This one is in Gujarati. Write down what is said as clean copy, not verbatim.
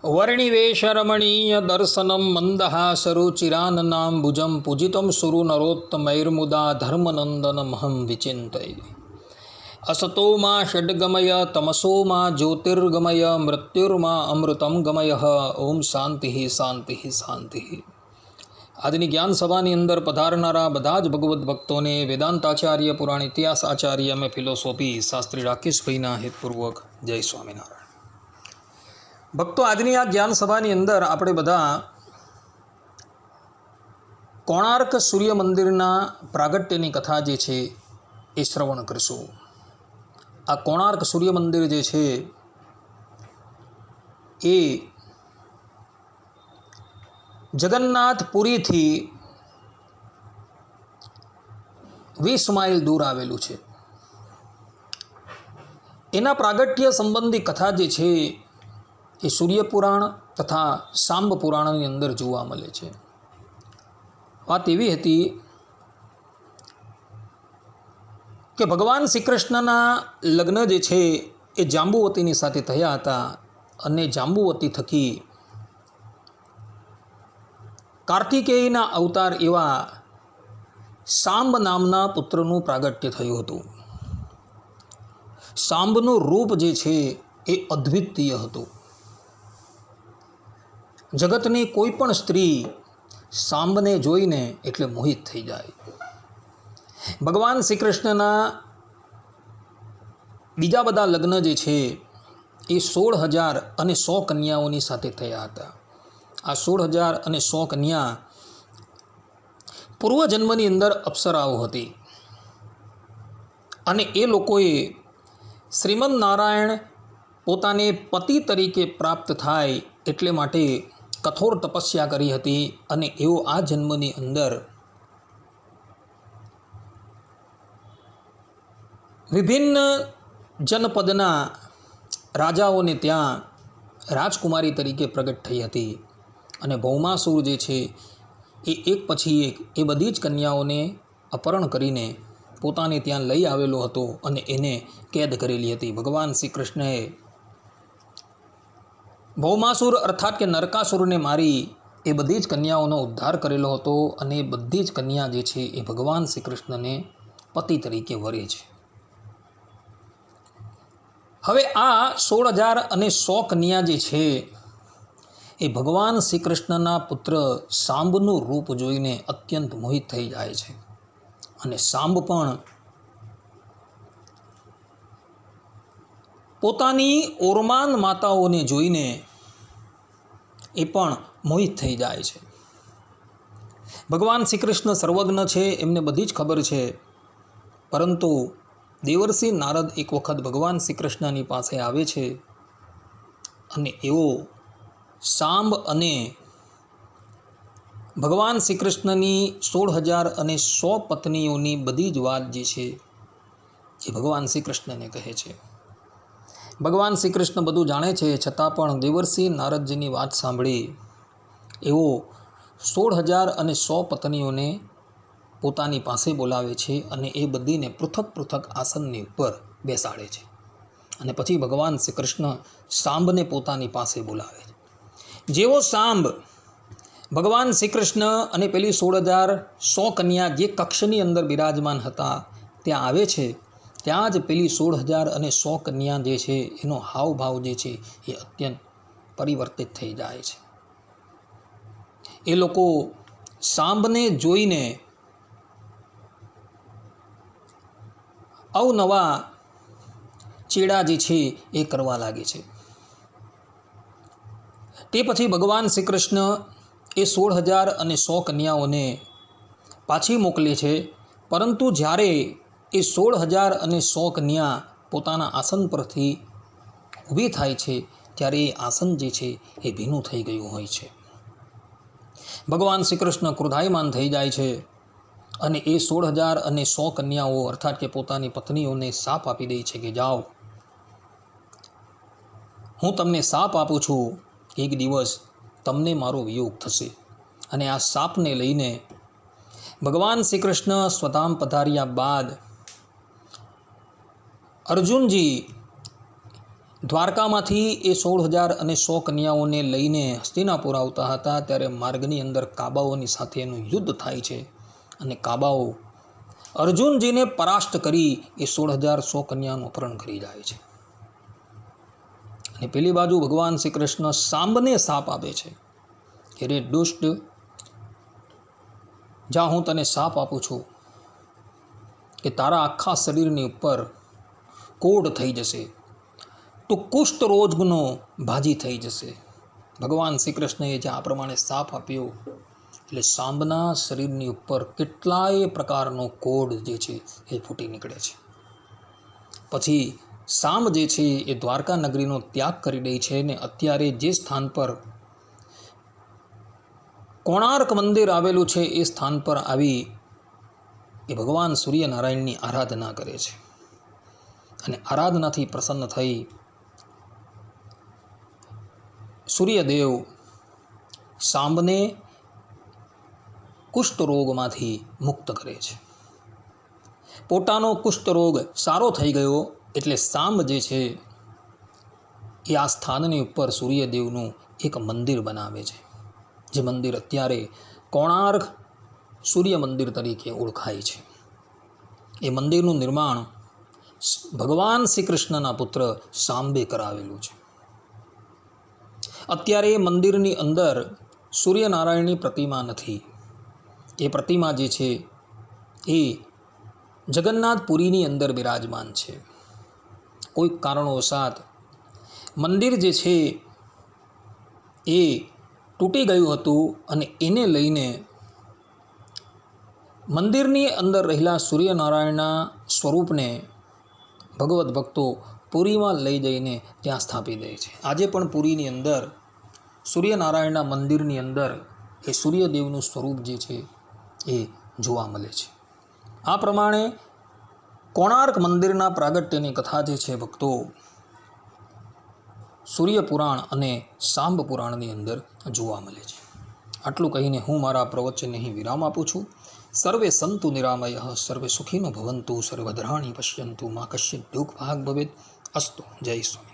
वर्णिवेशरमणीय दर्शनं मन्दहासरुचिराननाम्बुजं पूजितं सुरनरोत्तमैर्मुदा धर्मनन्दनमहं विचिन्तये। असतो मा षड्गमय तमसो मा ज्योतिर्गमय मृत्युर्मा अमृतं गमय। ओम शांति शांति शांति। આજની જ્ઞાન સભાની અંદર પધારનારા બધા જ ભગવદ્ ભક્તોને વેદાંતાચાર્ય પુરાણ ઇતિહાસ આચાર્ય અમે ફિલોસોફી શાસ્ત્રી રાકેશભાઈના હિતપૂર્વક જય સ્વામિનારાયણ। ભક્તો, આજની આ જ્ઞાન સભાની અંદર આપણે બધા કોણાર્ક સૂર્ય મંદિરના પ્રાગટ્યની કથા જે છે એ શ્રવણ કરીશું। આ કોણાર્ક સૂર્ય મંદિર જે છે એ જગન્નાથપુરીથી 20 માઇલ દૂર આવેલું છે। એના પ્રાગટ્ય સંબંધી કથા જે છે એ સૂર્યપુરાણ તથા સાંબ પુરાણની અંદર જોવા મળે છે। વાત એવી હતી કે ભગવાન શ્રી કૃષ્ણના લગ્ન જે છે એ જાંબુવતીની સાથે થયા હતા અને જાંબુવતી થકી કાર્તિકેયના અવતાર એવા સાંબ નામના પુત્રનું પ્રાગટ્ય થયું હતું। સાંબનું રૂપ જે છે એ અદ્વિતીય હતું। જગતની કોઈ પણ સ્ત્રી સાંબને જોઈને એટલે મોહિત થઈ જાય। ભગવાન શ્રી કૃષ્ણના બીજા બધા લગ્ન જે છે એ 16,100 કન્યાઓની સાથે થયા હતા। આ 16,100 કન્યા પૂર્વજન્મની અંદર અપ્સરાઓ હતી અને એ લોકોએ શ્રીમદ નારાયણ પોતાને પતિ તરીકે પ્રાપ્ત થાય એટલે માટે કઠોર તપસ્યા કરી હતી અને એઓ આ જન્મની અંદર વિભિન્ન જનપદના રાજાઓને ત્યાં રાજકુમારી તરીકે પ્રગટ થઈ હતી અને ભૌમાસુર જે છે એ એક પછી એક એ બધી જ કન્યાઓને અપહરણ કરીને પોતાને ત્યાં લઈ આવેલો હતો અને એને કેદ કરેલી હતી। ભગવાન શ્રી કૃષ્ણએ ભૌમાસુર અર્થાત કે નરકાસુરને મારી એ બધી જ કન્યાઓનો ઉદ્ધાર કરેલો હતો અને એ બધી જ કન્યા જે છે એ ભગવાન શ્રી કૃષ્ણને પતિ તરીકે વરે છે। હવે આ 16,100 કન્યા જે છે એ ભગવાન શ્રી કૃષ્ણના પુત્ર સાંબનું રૂપ જોઈને અત્યંત મોહિત થઈ જાય છે અને સાંબ પણ પોતાની ઓરમાન માતાઓને જોઈને એ પણ મોહિત થઈ જાય છે। ભગવાન શ્રી કૃષ્ણ સર્વજ્ઞ છે, એમને બધી જ ખબર છે, પરંતુ દેવર્ષિ નારદ એક વખત ભગવાન શ્રી કૃષ્ણની પાસે આવે છે અને એવો સાંબ અને ભગવાન શ્રી કૃષ્ણની 16,100 પત્નીઓની બધી જ વાત જે છે એ ભગવાન શ્રી કૃષ્ણને કહે છે। ભગવાન શ્રી કૃષ્ણ બધું જાણે છે, છતાં પણ દેવર્ષિ નારદજીની વાત સાંભળી એવો 16,100 પત્નીઓને પોતાની પાસે બોલાવે છે અને એ બધીને પૃથક પૃથક આસનની ઉપર બેસાડે છે અને પછી ભગવાન શ્રી કૃષ્ણ સાંબને પોતાની પાસે બોલાવે છે। જેવો સાંબ ભગવાન શ્રી કૃષ્ણ અને પેલી 16,100 કન્યા જે કક્ષની અંદર બિરાજમાન હતા ત્યાં આવે છે, ત્યાં જ પેલી 16,100 કન્યા જે છે એનો હાવભાવ જે છે એ અત્યંત પરિવર્તિત થઈ જાય છે। એ લોકો સાંબને જોઈને અવનવા ચેડા જે છે એ કરવા લાગે છે। તે પછી ભગવાન શ્રી કૃષ્ણ એ 16,100 કન્યાઓને પાછી મોકલે છે, પરંતુ જ્યારે એ 16,100 કન્યા પોતાના આસન પરથી ઊભી થાય છે ત્યારે એ આસન જે છે એ ભીનું થઈ ગયું હોય છે। ભગવાન શ્રી કૃષ્ણ ક્રોધાયમાન થઈ જાય છે અને એ 16,100 કન્યાઓ અર્થાત કે પોતાની પત્નીઓને શાપ આપી દે છે કે જાઓ, હું તમને શાપ આપું છું, એક દિવસ તમને મારો વિયોગ થશે। અને આ શાપને લઈને ભગવાન શ્રી કૃષ્ણ સ્વધામ પધાર્યા બાદ અર્જુનજી દ્વારકામાંથી એ 16,001 કન્યાઓને લઈને હસ્તિનાપુર આવતા હતા ત્યારે માર્ગની અંદર કાબાઓની સાથે એનું યુદ્ધ થાય છે અને કાબાઓ અર્જુનજીને પરાસ્ત કરી એ 16,001 કન્યાનું અપહરણ કરી જાય છે. અને પેલી બાજુ ભગવાન શ્રી કૃષ્ણ સાંબને શાપ આપે છે કે રે દુષ્ટ, જા હું તને શાપ આપું છું કે તારા આખા શરીરની ઉપર કોઢ થઈ જશે, તો કુષ્ઠ રોગનો ભાજી થઈ જશે. ભગવાન શ્રી કૃષ્ણએ જે આ પ્રમાણે શાપ આપ્યો એટલે સાંબના શરીરની ઉપર કેટલાય પ્રકારનો કોઢ જે છે એ ફૂટી નીકળે છે. પછી સાંબ જે છે એ દ્વારકા નગરીનો ત્યાગ કરી દે છે ને અત્યારે જે સ્થાન પર કોણાર્ક મંદિર આવેલું છે એ સ્થાન પર આવી એ ભગવાન સૂર્યનારાયણની આરાધના કરે છે. અને આરાધનાથી પ્રસન્ન થઈ સૂર્યદેવ સાંબને કુષ્ઠરોગમાંથી મુક્ત કરે છે. પોતાનો કુષ્ઠરોગ સારો થઈ ગયો એટલે સાંબ જે છે એ આ સ્થાનની ઉપર સૂર્યદેવનું એક મંદિર બનાવે છે, જે મંદિર અત્યારે કોણાર્ક સૂર્ય મંદિર તરીકે ઓળખાય છે. એ મંદિરનું નિર્માણ ભગવાન શ્રી કૃષ્ણના પુત્ર સાંબે કરાવેલું છે. અત્યારે એ મંદિરની અંદર સૂર્યનારાયણની પ્રતિમા નથી. એ પ્રતિમા જે છે એ જગન્નાથપુરીની અંદર બિરાજમાન છે. કોઈક કારણોસાર મંદિર જે છે એ તૂટી ગયું હતું અને એને લઈને મંદિરની અંદર રહેલા સૂર્યનારાયણના સ્વરૂપને ભગવદ્ ભક્તો પુરીમાં લઈ જઈને ત્યાં સ્થાપી દે છે. આજે પણ પુરીની અંદર સૂર્યનારાયણના મંદિરની અંદર એ સૂર્યદેવનું સ્વરૂપ જે છે એ જોવા મળે છે. આ પ્રમાણે કોણાર્ક મંદિરના પ્રાગટ્યની કથા જે છે ભક્તો સૂર્ય પુરાણ અને સાંબ પુરાણની અંદર જોવા મળે છે. આટલું કહીને હું મારા પ્રવચનને અહીં વિરામ આપું છું. સર્વે સંતુ નિરામયઃ, સર્વે સુખીનો ભવંતુ, સર્વભદ્રાણિ પશ્યન્તુ, મા કશ્ચિત દુઃખ ભાગ ભવેત. અસ્તુ. જય સ્વામી.